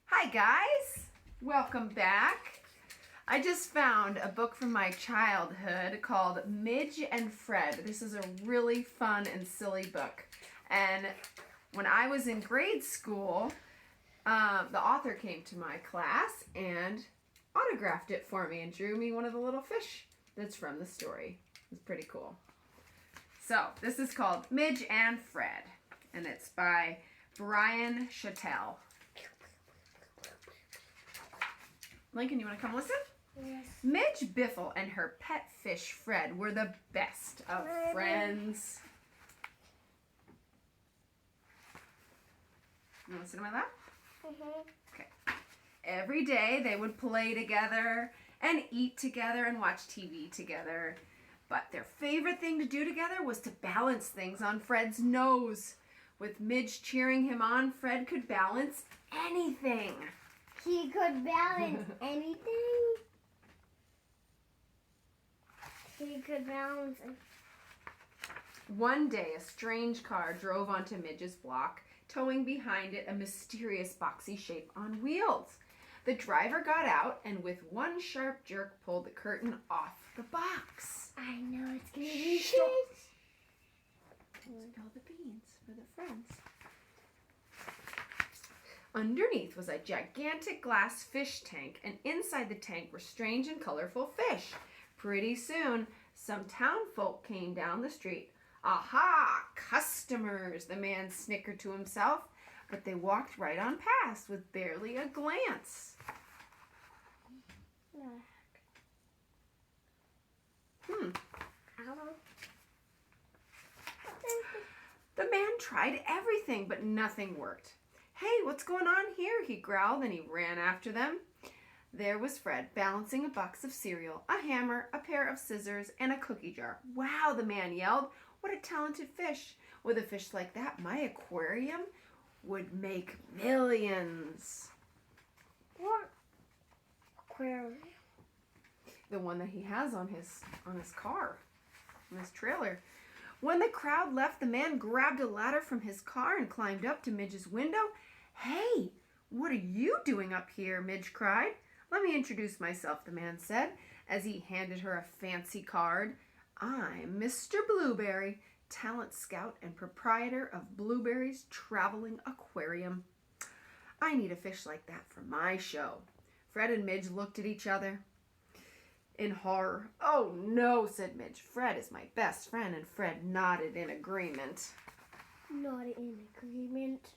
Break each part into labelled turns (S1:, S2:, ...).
S1: Hi guys, welcome back. I just found a book from my childhood called Midge and Fred. This is a really fun and silly book. And when I was in grade school, the author came to my class and autographed it for me and drew me one of the little fish that's from the story. It's pretty cool. So this is called Midge and Fred, and it's by Brian Chattel. Lincoln, you want to come listen?
S2: Yes.
S1: Midge Biffle and her pet fish Fred were the best of friends. You want to sit on my lap? Okay. Every day they would play together and eat together and watch TV together. But their favorite thing to do together was to balance things on Fred's nose. With Midge cheering him on, Fred could balance anything.
S2: He could balance anything. He could balance it.
S1: One day, a strange car drove onto Midge's block, towing behind it a mysterious boxy shape on wheels. The driver got out and with one sharp jerk pulled the curtain off the box.
S2: I know it's going to be
S1: Shh.
S2: good.
S1: Spill the beans for the friends. Underneath was a gigantic glass fish tank, and inside the tank were strange and colorful fish. Pretty soon, some townfolk came down the street. Aha! Customers, the man snickered to himself, but they walked right on past with barely a glance. The man tried everything, but nothing worked. Hey, what's going on here? He growled, and he ran after them. There was Fred, balancing a box of cereal, a hammer, a pair of scissors, and a cookie jar. Wow, the man yelled. What a talented fish. With a fish like that, my aquarium would make millions.
S2: What aquarium?
S1: The one that he has on his car, on his trailer. When the crowd left, the man grabbed a ladder from his car and climbed up to Midge's window. Hey, what are you doing up here? Midge cried. Let me introduce myself, the man said, as he handed her a fancy card. I'm Mr. Blueberry, talent scout and proprietor of Blueberry's Traveling Aquarium. I need a fish like that for my show. Fred and Midge looked at each other in horror. Oh no, said Midge. Fred is my best friend, and Fred nodded in agreement.
S2: Not in agreement.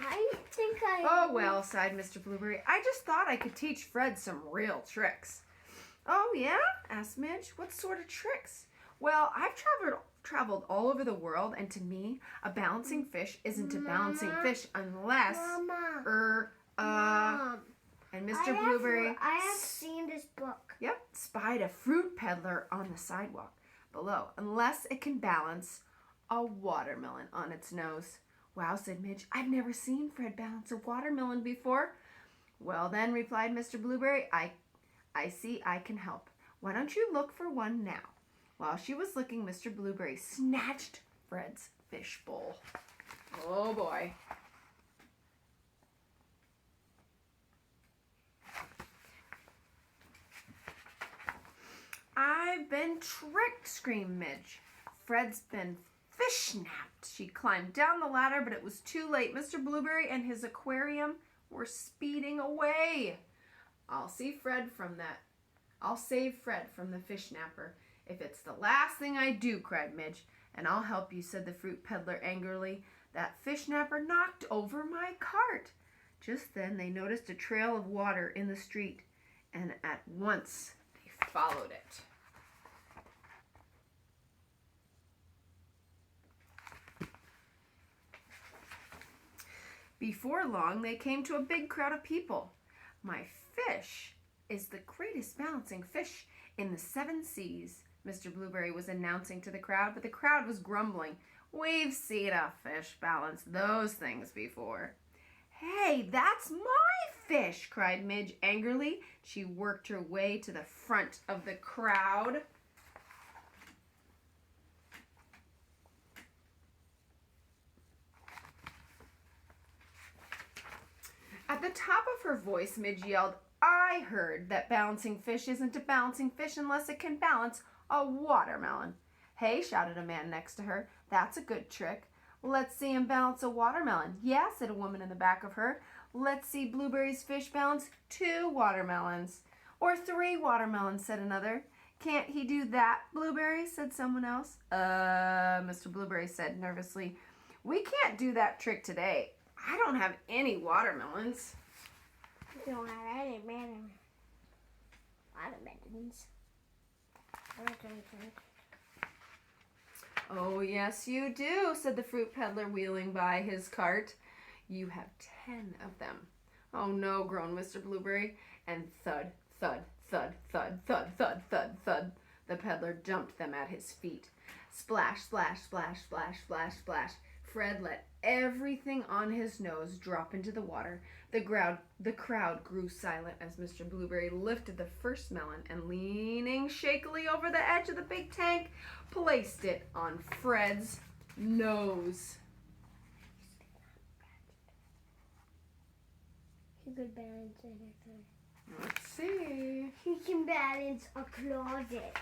S2: I think I...
S1: Oh well, sighed Mr. Blueberry. I just thought I could teach Fred some real tricks. Oh yeah? Asked Midge. What sort of tricks? Well, I've traveled all over the world, and to me, a balancing fish isn't a balancing fish unless...
S2: Mama.
S1: And Mr. Blueberry...
S2: I have seen this book.
S1: Yep, spied a fruit peddler on the sidewalk below, unless it can balance a watermelon on its nose. Wow, said Midge, I've never seen Fred balance a watermelon before. Well then, replied Mr. Blueberry, I see I can help. Why don't you look for one now? While she was looking, Mr. Blueberry snatched Fred's fish bowl. Oh boy. I've been tricked, screamed Midge. Fred's been fish-snapped. She climbed down the ladder, but it was too late. Mr. Blueberry and his aquarium were speeding away. I'll save Fred from the fish snapper. If it's the last thing I do, cried Midge. And I'll help you, said the fruit peddler angrily. That fish snapper knocked over my cart. Just then they noticed a trail of water in the street, and at once they followed it. Before long, they came to a big crowd of people. My fish is the greatest balancing fish in the 7 seas, Mr. Blueberry was announcing to the crowd, but the crowd was grumbling. We've seen a fish balance those things before. Hey, that's my fish, cried Midge angrily. She worked her way to the front of the crowd. At the top of her voice, Midge yelled, I heard that balancing fish isn't a balancing fish unless it can balance a watermelon. Hey, shouted a man next to her, that's a good trick. Let's see him balance a watermelon. Yeah, said a woman in the back of her. Let's see Blueberry's fish balance 2 watermelons. Or 3 watermelons, said another. Can't he do that, Blueberry? Said someone else. Mr. Blueberry said nervously, we can't do that trick today. I don't have any watermelons.
S2: You don't have any watermelons.
S1: Oh, yes, you do, said the fruit peddler, wheeling by his cart. You have 10 of them. Oh, no, groaned Mr. Blueberry. And thud, thud, thud, thud, thud, thud, thud, thud. The peddler dumped them at his feet. Splash, splash, splash, splash, splash, splash. Fred let everything on his nose drop into the water. The crowd grew silent as Mr. Blueberry lifted the first melon and, leaning shakily over the edge of the big tank, placed it on Fred's nose.
S2: He could balance anything.
S1: Let's see.
S2: He can balance a closet.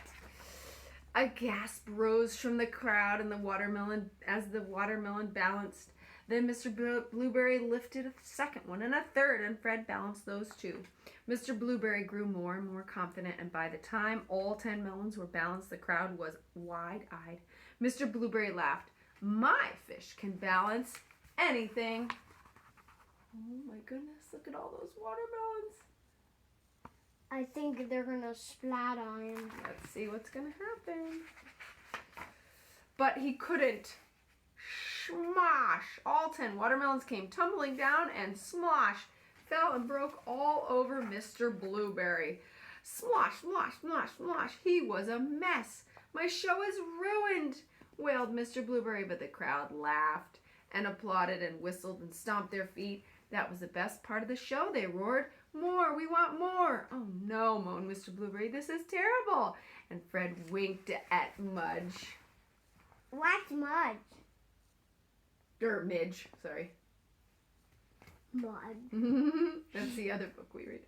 S1: A gasp rose from the crowd and the watermelon as the watermelon balanced. Then Mr. Blueberry lifted a second one and a third, and Fred balanced those 2. Mr. Blueberry grew more and more confident, and by the time all 10 melons were balanced, the crowd was wide-eyed. Mr. Blueberry laughed. My fish can balance anything. Oh my goodness, look at all those watermelons.
S2: I think they're gonna splat on him.
S1: Let's see what's gonna happen. But he couldn't. Smosh! All 10 watermelons came tumbling down and Smosh fell and broke all over Mr. Blueberry. Slosh, slosh, slosh, slosh. He was a mess. My show is ruined, wailed Mr. Blueberry, but the crowd laughed and applauded and whistled and stomped their feet. That was the best part of the show, they roared. More, we want more. Oh no, moaned Mr. Blueberry, this is terrible. And Fred winked at Mudge.
S2: What's Mudge?
S1: Midge, sorry.
S2: Mud.
S1: That's the other book we read.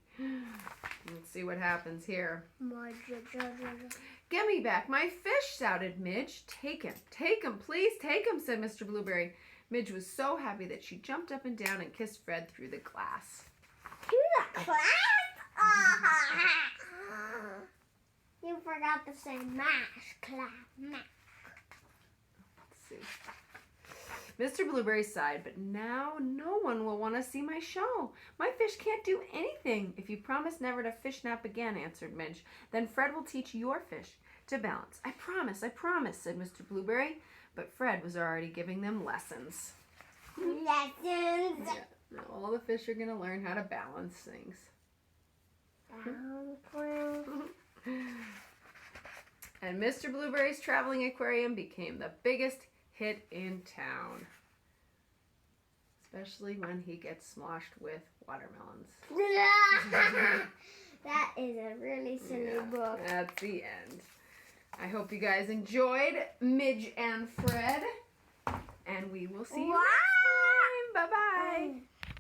S1: Let's see what happens here.
S2: Mudge.
S1: Give me back my fish, shouted Midge. Take him, please take him, said Mr. Blueberry. Midge was so happy that she jumped up and down and kissed Fred through the glass.
S2: Through the glass? You forgot to say mash, clap, mash.
S1: Let's see. Mr. Blueberry sighed, but now no one will want to see my show. My fish can't do anything. If you promise never to fish nap again, answered Midge, then Fred will teach your fish to balance. I promise, said Mr. Blueberry. But Fred was already giving them lessons.
S2: Lessons.
S1: Yeah, now all the fish are going to learn how to balance things. And Mr. Blueberry's traveling aquarium became the biggest hit in town. Especially when he gets sloshed with watermelons.
S2: That is a really silly book.
S1: That's the end. I hope you guys enjoyed Midge and Fred. And we will see you next time. Bye-bye.